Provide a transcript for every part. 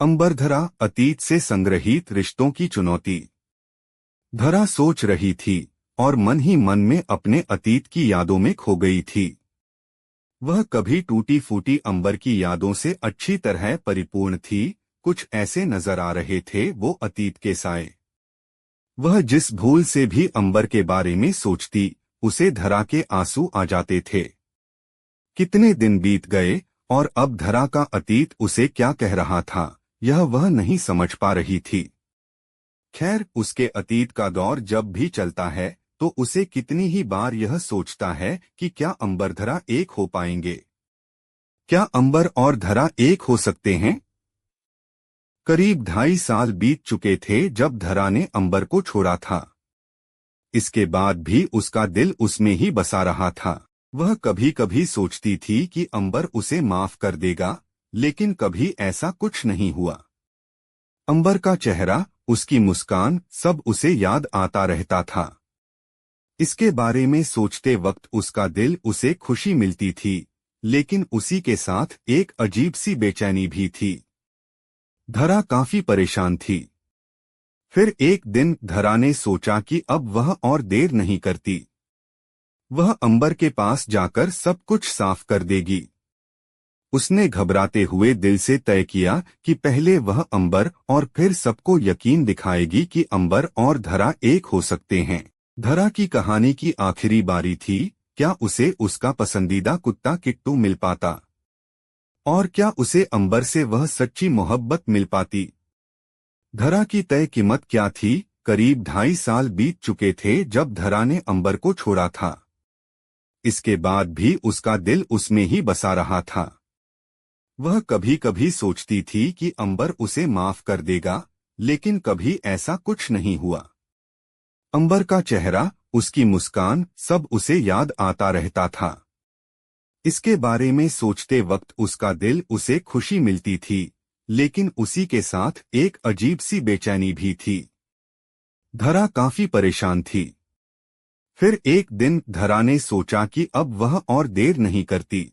अंबरधरा, अतीत से संग्रहित रिश्तों की चुनौती। धरा सोच रही थी और मन ही मन में अपने अतीत की यादों में खो गई थी। वह कभी टूटी फूटी अंबर की यादों से अच्छी तरह परिपूर्ण थी। कुछ ऐसे नजर आ रहे थे वो अतीत के साए। वह जिस भूल से भी अंबर के बारे में सोचती, उसे धरा के आंसू आ जाते थे। कितने दिन बीत गए और अब धरा का अतीत उसे क्या कह रहा था, यह वह नहीं समझ पा रही थी। खैर, उसके अतीत का दौर जब भी चलता है तो उसे कितनी ही बार यह सोचता है कि क्या अंबर धरा एक हो पाएंगे। क्या अंबर और धरा एक हो सकते हैं? करीब 2.5 साल बीत चुके थे जब धरा ने अंबर को छोड़ा था। इसके बाद भी उसका दिल उसमें ही बसा रहा था। वह कभी कभी सोचती थी कि अंबर उसे माफ कर देगा, लेकिन कभी ऐसा कुछ नहीं हुआ। अंबर का चेहरा, उसकी मुस्कान, सब उसे याद आता रहता था। इसके बारे में सोचते वक्त उसका दिल उसे खुशी मिलती थी, लेकिन उसी के साथ एक अजीब सी बेचैनी भी थी। धरा काफी परेशान थी। फिर एक दिन धरा ने सोचा कि अब वह और देर नहीं करती। वह अंबर के पास जाकर सब कुछ साफ कर देगी। उसने घबराते हुए दिल से तय किया कि पहले वह अंबर और फिर सबको यकीन दिखाएगी कि अंबर और धरा एक हो सकते हैं। धरा की कहानी की आखिरी बारी थी। क्या उसे उसका पसंदीदा कुत्ता किट्टू मिल पाता? और क्या उसे अंबर से वह सच्ची मोहब्बत मिल पाती? धरा की तय कीमत क्या थी? करीब 2.5 साल बीत चुके थे जब धरा ने अंबर को छोड़ा था। इसके बाद भी उसका दिल उसमें ही बसा रहा था। वह कभी कभी सोचती थी कि अंबर उसे माफ कर देगा, लेकिन कभी ऐसा कुछ नहीं हुआ। अंबर का चेहरा, उसकी मुस्कान, सब उसे याद आता रहता था। इसके बारे में सोचते वक्त उसका दिल उसे खुशी मिलती थी, लेकिन उसी के साथ एक अजीब सी बेचैनी भी थी। धरा काफी परेशान थी। फिर एक दिन धरा ने सोचा कि अब वह और देर नहीं करती।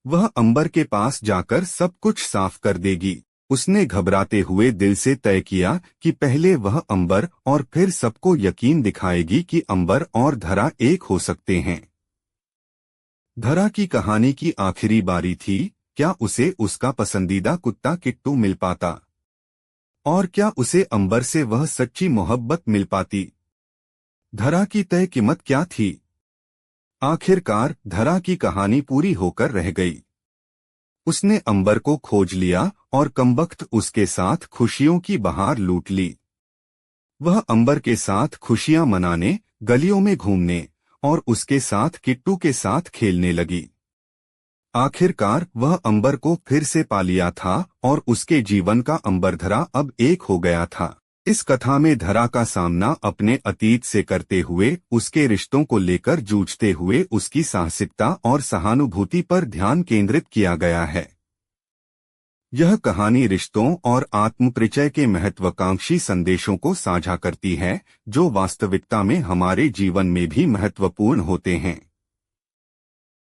वह अंबर के पास जाकर सब कुछ साफ कर देगी। उसने घबराते हुए दिल से तय किया कि पहले वह अंबर और फिर सबको यकीन दिखाएगी कि अंबर और धरा एक हो सकते हैं। धरा की कहानी की आखिरी बारी थी। क्या उसे उसका पसंदीदा कुत्ता किट्टू मिल पाता? और क्या उसे अंबर से वह सच्ची मोहब्बत मिल पाती? धरा की तय कीमत क्या थी? आखिरकार धरा की कहानी पूरी होकर रह गई। उसने अंबर को खोज लिया और कमबख्त उसके साथ खुशियों की बहार लूट ली। वह अंबर के साथ खुशियां मनाने, गलियों में घूमने और उसके साथ किट्टू के साथ खेलने लगी। आखिरकार वह अंबर को फिर से पा लिया था और उसके जीवन का अंबरधरा अब एक हो गया था। इस कथा में धरा का सामना अपने अतीत से करते हुए उसके रिश्तों को लेकर जूझते हुए उसकी साहसिकता और सहानुभूति पर ध्यान केंद्रित किया गया है। यह कहानी रिश्तों और आत्मपरिचय के महत्वाकांक्षी संदेशों को साझा करती है, जो वास्तविकता में हमारे जीवन में भी महत्वपूर्ण होते हैं।